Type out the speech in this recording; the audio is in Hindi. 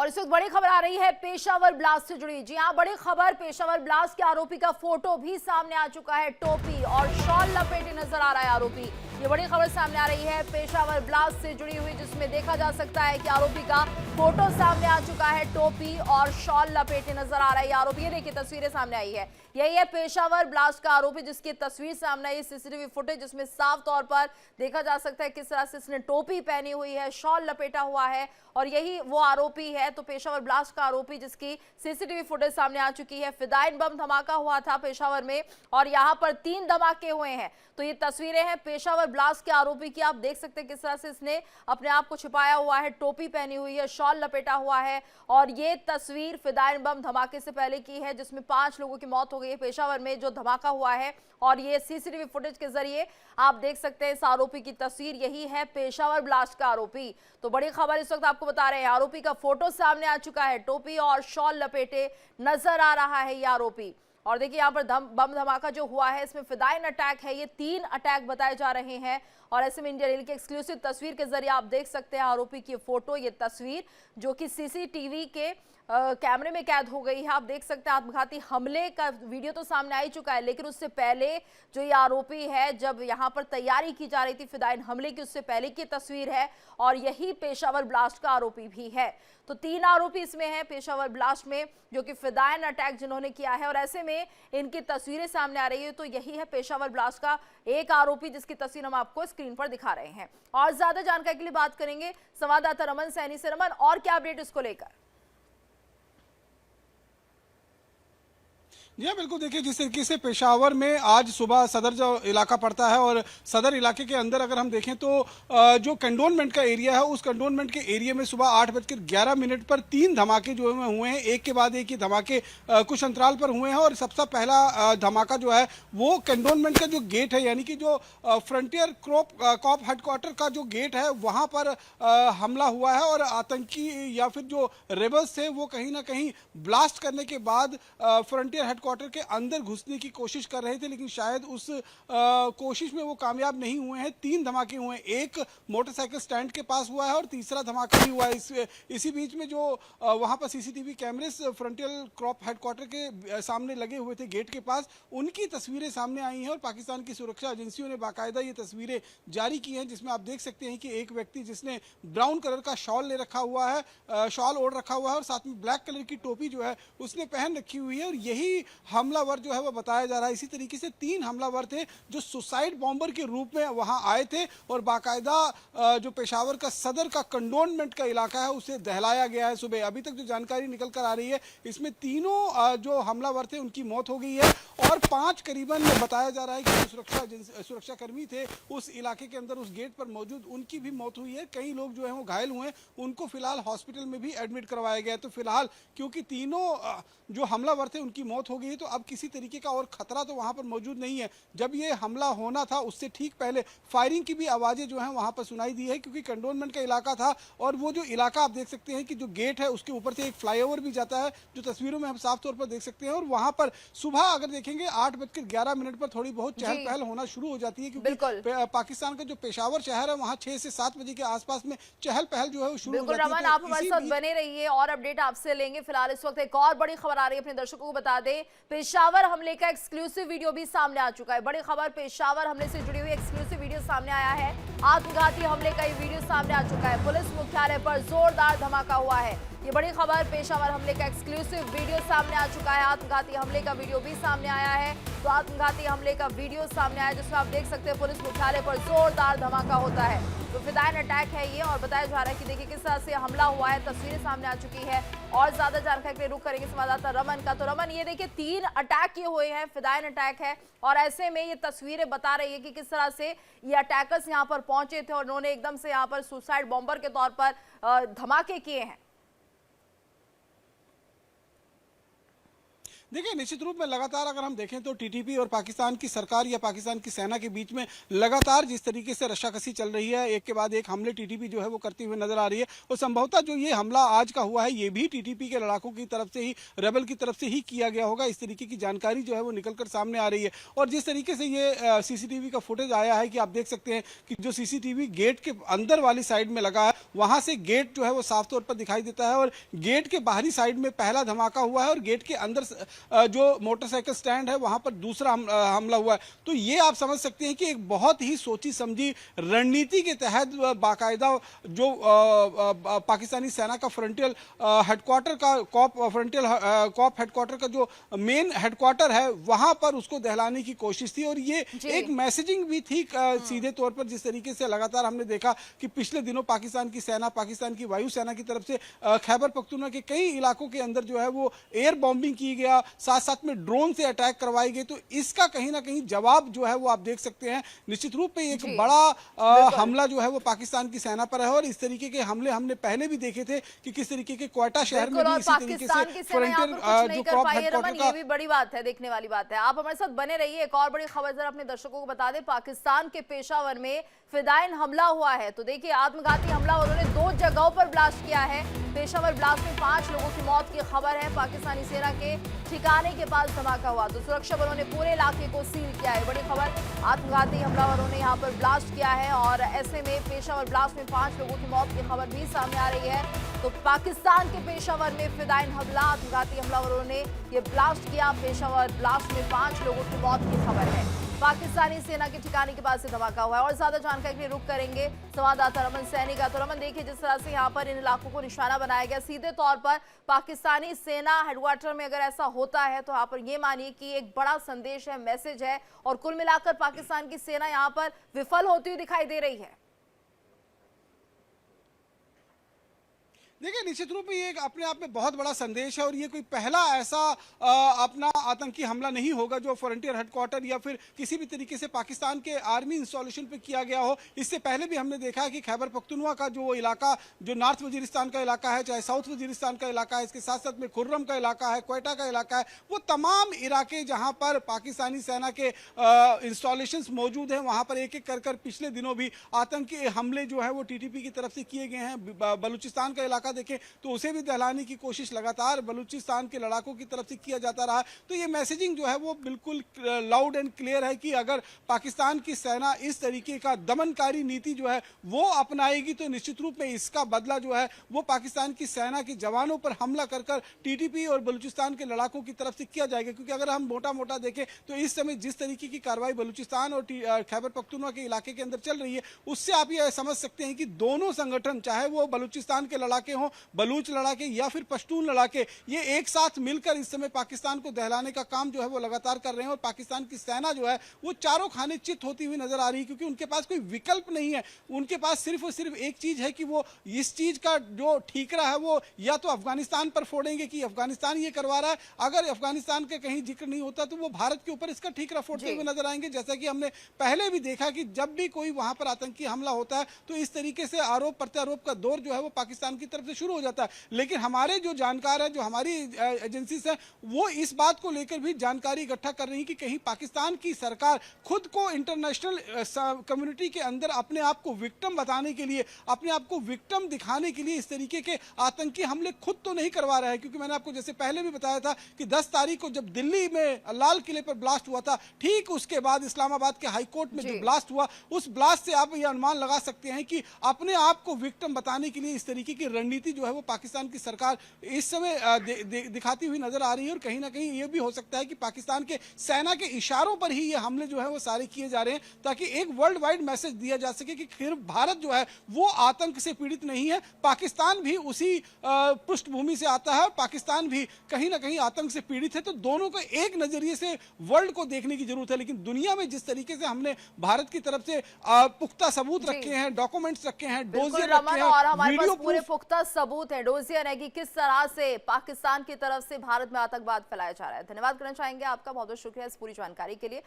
और इस वक्त बड़ी खबर आ रही है पेशावर ब्लास्ट से जुड़ी। जी हां, बड़ी खबर, पेशावर ब्लास्ट के आरोपी का फोटो भी सामने आ चुका है। टोपी और शॉल लपेटे नजर आ रहा है आरोपी। ये बड़ी खबर सामने आ रही है पेशावर ब्लास्ट से जुड़ी हुई, जिसमें देखा जा सकता है कि आरोपी का फोटो सामने आ चुका है। टोपी और शॉल लपेटे नजर आ रहा है आरोपी। ये देखिए तस्वीरें सामने आई है, यही है पेशावर ब्लास्ट का आरोपी जिसकी तस्वीर सामने आई। सीसीटीवी फुटेज जिसमें साफ तौर पर देखा जा सकता है किस तरह से इसने टोपी पहनी हुई है, शॉल लपेटा हुआ है, और यही वो आरोपी है। तो पेशावर ब्लास्ट का आरोपी जिसकी सीसीटीवी फुटेज सामने आ चुकी है। फिदायन बम धमाका हुआ था पेशावर में और यहां पर 3 धमाके हुए हैं। तो ये तस्वीरें हैं पेशावर ब्लास्ट के आरोपी की। आप देख सकते हैं किस तरह से इसने अपने आप को छिपाया हुआ है, टोपी पहनी हुई है, शॉल लपेटा हुआ है। और ये तस्वीर फिदायन बम धमाके से पहले की है, जिसमें 5 लोगों की मौत हो गई है पेशावर में जो धमाका हुआ है। और ये सीसीटीवी फुटेज के जरिए आप देख सकते हैं इस आरोपी की तस्वीर। यही है पेशावर ब्लास्ट का आरोपी। तो बड़ी खबर इस वक्त आपको बता रहे हैं, आरोपी का फोटो सामने आ चुका है। टोपी और शॉल लपेटे नजर आ रहा है ये आरोपी। और देखिए यहाँ पर बम धमाका जो हुआ है, इसमें फिदायन अटैक है। ये 3 अटैक बताए जा रहे हैं। और ऐसे में इंडिया डेली की एक्सक्लूसिव तस्वीर के जरिए आप देख सकते हैं आरोपी की फोटो, ये तस्वीर जो कि सीसीटीवी के कैमरे में कैद हो गई है। आप देख सकते हैं आत्मघाती हमले का वीडियो तो सामने आ ही चुका है, लेकिन उससे पहले जो ये आरोपी है, जब यहाँ पर तैयारी की जा रही थी फिदायन हमले की, उससे पहले की तस्वीर है। और यही पेशावर ब्लास्ट का आरोपी भी है। तो 3 आरोपी इसमें हैं पेशावर ब्लास्ट में, जो कि फिदायन अटैक जिन्होंने किया है। और ऐसे में इनकी तस्वीरें सामने आ रही है। तो यही है पेशावर ब्लास्ट का एक आरोपी जिसकी तस्वीर हम आपको स्क्रीन पर दिखा रहे हैं। और ज्यादा जानकारी के लिए बात करेंगे संवाददाता रमन सैनी से। रमन, और क्या अपडेट इसको लेकर? जी हाँ, बिल्कुल। देखिए, जिस तरीके से पेशावर में आज सुबह सदर जो इलाका पड़ता है और सदर इलाके के अंदर अगर हम देखें तो जो कंटोनमेंट का एरिया है, उस कंटोनमेंट के एरिया में सुबह 8:11 पर 3 धमाके जो हुए हैं। एक के बाद एक ही धमाके कुछ अंतराल पर हुए हैं। और सबसे पहला धमाका जो है वो कंटोनमेंट का जो गेट है, यानी कि जो फ्रंटियर कॉप हेडक्वार्टर का जो गेट है, वहाँ पर हमला हुआ है। और आतंकी या फिर जो रेबल्स थे वो कहीं ना कहीं ब्लास्ट करने के बाद फ्रंटियर क्वार्टर के अंदर घुसने की कोशिश कर रहे थे, लेकिन शायद उस कोशिश में वो कामयाब नहीं हुए हैं। 3 धमाके हुए हैं, एक मोटरसाइकिल स्टैंड के पास हुआ है और तीसरा धमाका भी हुआ है। इसी बीच में जो वहां पर सीसीटीवी कैमरेस फ्रंटियल क्रॉप हेडक्वार्टर के सामने लगे हुए थे गेट के पास, उनकी तस्वीरें सामने आई हैं। और पाकिस्तान की सुरक्षा एजेंसियों ने बाकायदा ये तस्वीरें जारी की हैं, जिसमें आप देख सकते हैं कि एक व्यक्ति जिसने ब्राउन कलर का शॉल ले रखा हुआ है, शॉल ओढ़ रखा हुआ है, और साथ में ब्लैक कलर की टोपी जो है उसने पहन रखी हुई है। और यही हमलावर जो है वो बताया जा रहा है। इसी तरीके से 3 हमलावर थे जो सुसाइड बॉम्बर के रूप में वहां आए थे और बाकायदा जो पेशावर का सदर का कंटोनमेंट का इलाका है उसे दहलाया गया है सुबह। अभी तक जो जानकारी निकल कर आ रही है, इसमें तीनों जो हमलावर थे उनकी मौत हो गई है और 5 करीबन बताया जा रहा है कि जो सुरक्षाकर्मी थे उस इलाके के अंदर उस गेट पर मौजूद, उनकी भी मौत हुई है। कई लोग जो है वो घायल हुए हैं, उनको फिलहाल हॉस्पिटल में भी एडमिट करवाया गया है। तो फिलहाल क्योंकि तीनों जो हमलावर थे उनकी मौत हो गई है, तो अब किसी तरीके का और खतरा तो वहां पर मौजूद नहीं है। जब ये हमला होना था उससे ठीक पहले फायरिंग की भी आवाजें जो हैं वहां पर सुनाई दी है, क्योंकि कंटोनमेंट का इलाका था। और वो जो इलाका आप देख सकते हैं कि जो गेट है उसके ऊपर से एक फ्लाईओवर भी जाता है, जो तस्वीरों में हम साफ तौर पर देख सकते हैं। और वहां पर सुबह अगर देखेंगे 8:11 पर थोड़ी बहुत चहल पहल होना शुरू हो जाती है, क्योंकि पाकिस्तान का जो पेशावर शहर है वहां 6 से 7 बजे के आसपास में चहल पहल जो है वो शुरू हो जाती है। रमन, आप हमारे साथ बने रहिए और अपडेट आपसे लेंगे। फिलहाल इस वक्त एक और बड़ी खबर आ रही है, अपने दर्शकों को बता दें, पेशावर हमले का एक्सक्लूसिव वीडियो भी सामने आ चुका है। बड़ी खबर, पेशावर हमले से जुड़ी हुई एक्सक्लूसिव वीडियो सामने आया है। आत्मघाती हमले का ये वीडियो सामने आ चुका है। पुलिस मुख्यालय पर जोरदार धमाका हुआ है। ये बड़ी खबर, पेशावर हमले का एक्सक्लूसिव वीडियो सामने आ चुका है। आत्मघाती हमले का वीडियो भी सामने आया है। तो आत्मघाती हमले का वीडियो सामने आया, जिसमें आप देख सकते हैं पुलिस मुख्यालय पर जोरदार धमाका होता है। तो फिदायन अटैक है ये, और बताया जा रहा है कि देखिए किस तरह से हमला हुआ है। तस्वीरें सामने आ चुकी है और ज्यादा जानकारी के लिए रुख करेंगे संवाददाता रमन का। तो रमन, ये देखिए 3 अटैक किए हुए हैं, फिदायन अटैक है। और ऐसे में ये तस्वीरें बता रही है कि किस तरह से ये अटैकर्स यहाँ पर पहुंचे थे और उन्होंने एकदम से यहाँ पर सुसाइड बॉम्बर के तौर पर धमाके किए हैं। देखिए, निश्चित रूप में लगातार अगर हम देखें तो टीटीपी और पाकिस्तान की सरकार या पाकिस्तान की सेना के बीच में लगातार जिस तरीके से रस्साकसी चल रही है, एक के बाद एक हमले टीटीपी जो है वो करती हुई नजर आ रही है। और संभवतः जो ये हमला आज का हुआ है, ये भी टीटीपी के लड़ाकों की तरफ से ही, रेबल की तरफ से ही किया गया होगा, इस तरीके की जानकारी जो है वो निकलकर सामने आ रही है। और जिस तरीके से ये सीसीटीवी का फुटेज आया है कि आप देख सकते हैं कि जो सीसीटीवी गेट के अंदर वाली साइड में लगा है, वहां से गेट जो है वो साफ तौर पर दिखाई देता है और गेट के बाहरी साइड में पहला धमाका हुआ है और गेट के अंदर जो मोटरसाइकिल स्टैंड है वहां पर दूसरा हमला हुआ है। तो ये आप समझ सकते हैं कि एक बहुत ही सोची समझी रणनीति के तहत बाकायदा जो पाकिस्तानी सेना का फ्रंटियल हेडक्वार्टर का कॉप हेडक्वार्टर का जो मेन हेडक्वार्टर है, वहां पर उसको दहलाने की कोशिश थी। और ये एक मैसेजिंग भी थी सीधे तौर पर, जिस तरीके से लगातार हमने देखा कि पिछले दिनों पाकिस्तान की सेना, पाकिस्तान की वायुसेना की तरफ से खैबर पख्तूनख्वा के कई इलाकों के अंदर जो है वो एयर बॉम्बिंग की गया, साथ साथ में ड्रोन से अटैक करवाई गई। तो इसका कहीं ना कहीं जवाब जो है वो आप देख सकते हैं। निश्चित रूप से एक बड़ा हमला जो है वो पाकिस्तान की सेना पर है। और इस तरीके के हमले हमने पहले भी देखे थे कि किस तरीके के क्वेटा शहर में भी इसी तरीके से फ्रंटियर जो क्रॉप हेडक्वार्टर का, ये भी बड़ी बात है, देखने वाली बात है। आप हमारे साथ बने रहिए। एक और बड़ी खबर जरा अपने दर्शकों को बता दें, पाकिस्तान के पेशावर में फिदायन हमला हुआ है। तो देखिए, आत्मघाती हमला उन्होंने 2 जगहों पर ब्लास्ट किया है। पेशावर ब्लास्ट में 5 लोगों की मौत की खबर है। पाकिस्तानी सेना के ठिकाने के पास धमाका हुआ तो सुरक्षा बलों ने पूरे इलाके को सील किया है। बड़ी खबर, आत्मघाती हमलावरों ने यहां पर ब्लास्ट किया है और ऐसे में पेशावर ब्लास्ट में 5 लोगों की मौत की खबर भी सामने आ रही है। तो पाकिस्तान के पेशावर में फिदायन हमला, आत्मघाती हमलावरों ने ये ब्लास्ट किया। पेशावर ब्लास्ट में 5 लोगों की मौत की खबर है। पाकिस्तानी सेना के ठिकाने के पास से धमाका हुआ है। और ज्यादा जानकारी के लिए रुक करेंगे संवाददाता रमन सैनी का। तो रमन, देखिए जिस तरह से यहाँ पर इन इलाकों को निशाना बनाया गया, सीधे तौर पर पाकिस्तानी सेना हेडक्वार्टर में अगर ऐसा होता है तो यहाँ पर ये मानिए कि एक बड़ा संदेश है, मैसेज है। और कुल मिलाकर पाकिस्तान की सेना यहाँ पर विफल होती हुई दिखाई दे रही है। देखिए, निश्चित रूप में ये एक अपने आप में बहुत बड़ा संदेश है और ये कोई पहला ऐसा अपना आतंकी हमला नहीं होगा जो फ्रंटियर हेडक्वार्टर या फिर किसी भी तरीके से पाकिस्तान के आर्मी इंस्टॉलेशन पे किया गया हो। इससे पहले भी हमने देखा है कि खैबर पख्तूनख्वा का जो इलाका, जो नॉर्थ वजीरिस्तान का इलाका है, चाहे साउथ वजीरिस्तान का इलाका है, इसके साथ साथ में खुर्रम का इलाका है, क्वेटा का इलाका है, वो तमाम इलाके जहाँ पर पाकिस्तानी सेना के इंस्टॉलेशन मौजूद हैं, वहाँ पर एक एक कर पिछले दिनों भी आतंकी हमले जो है वो टीटीपी की तरफ से किए गए हैं। बलूचिस्तान का इलाका देखें तो उसे भी दहलाने की कोशिश लगातार बलूचिस्तान के लड़ाकों की तरफ से किया जाता रहा। तो ये मैसेजिंग जो है वो बिल्कुल लाउड एंड क्लियर है कि अगर पाकिस्तान की सेना इस तरीके का दमनकारी नीति जो है वो अपनाएगी तो निश्चित रूप में इसका बदला जो है वो पाकिस्तान की सेना के जवानों पर हमला कर टीटीपी और बलूचिस्तान के लड़ाकों की तरफ से किया जाएगा। क्योंकि अगर हम मोटा देखें तो इस समय जिस तरीके की कार्रवाई बलूचिस्तान और खैबर पख्तूनख्वा के इलाके के अंदर चल रही है, उससे आप ये समझ सकते हैं कि दोनों संगठन, चाहे वो बलूचिस्तान के लड़ाके हों, बलूच लड़ाके या फिर पश्तून लड़ाके, ये एक साथ मिलकर इस समय पाकिस्तान को दहलाने का काम जो है वो लगातार कर रहे हैं। और पाकिस्तान की सेना जो है वो चारों खाने चित होती हुई नजर आ रही है, क्योंकि उनके पास कोई विकल्प नहीं है। उनके पास सिर्फ और सिर्फ एक चीज है कि वो इस चीज का जो ठीकरा है वो या तो अफगानिस्तान पर फोड़ेंगे कि अफगानिस्तान ये करवा रहा है, अगर अफगानिस्तान का कहीं जिक्र नहीं होता तो वो भारत के ऊपर इसका ठीकरा फोड़ते हुए नजर आएंगे। जैसा कि हमने पहले भी देखा कि जब भी कोई वहां पर आतंकी हमला होता है तो इस तरीके से आरोप प्रत्यारोप का दौर जो है वो पाकिस्तान की तरफ से शुरू हो जाता है। लेकिन हमारे जो जानकार हैं, जो हमारी एजेंसीज हैं, वो इस बात को लेकर भी जानकारी इकट्ठा कर रही है कि कहीं पाकिस्तान की सरकार खुद को इंटरनेशनल कम्युनिटी के अंदर अपने आप को विक्टिम बताने के लिए, अपने आप को विक्टिम दिखाने के लिए इस तरीके के आतंकी हमले खुद तो नहीं करवा रहा है। क्योंकि मैंने आपको जैसे पहले भी बताया था कि 10 तारीख को जब दिल्ली में लाल किले पर ब्लास्ट हुआ था, ठीक उसके बाद इस्लामाबाद के हाईकोर्ट में जो ब्लास्ट हुआ, उस ब्लास्ट से आप ये अनुमान लगा सकते हैं कि अपने आप को विक्टिम बताने के लिए इस तरीके की रणनीति जो है वो पाकिस्तान की सरकार इस समय दिखाती हुई नजर आ रही है। और कहीं ना कहीं ये भी हो सकता है कि पाकिस्तान के सेना के इशारों पर ही ये हमले जो है वो सारे किए जा रहे हैं, ताकि एक वर्ल्ड वाइड मैसेज दिया जा सके कि फिर भारत जो है वो आतंक से पीड़ित नहीं है, पाकिस्तान भी उसी पृष्ठभूमि से आता है, पाकिस्तान भी कहीं ना कहीं आतंक से पीड़ित है। तो दोनों को एक नजरिए से वर्ल्ड को देखने की जरूरत है। लेकिन दुनिया में जिस तरीके से हमने भारत की तरफ से पुख्ता सबूत रखे हैं, डॉक्यूमेंट्स रखे हैं, डोजियर रखे हैं, और हमारे पास पूरे पुख्ता सबूत है, डोजियर है कि किस तरह से पाकिस्तान की तरफ से भारत में आतंकवाद फैलाया जा रहा है। धन्यवाद करना चाहेंगे आपका, बहुत बहुत शुक्रिया इस पूरी जानकारी के लिए।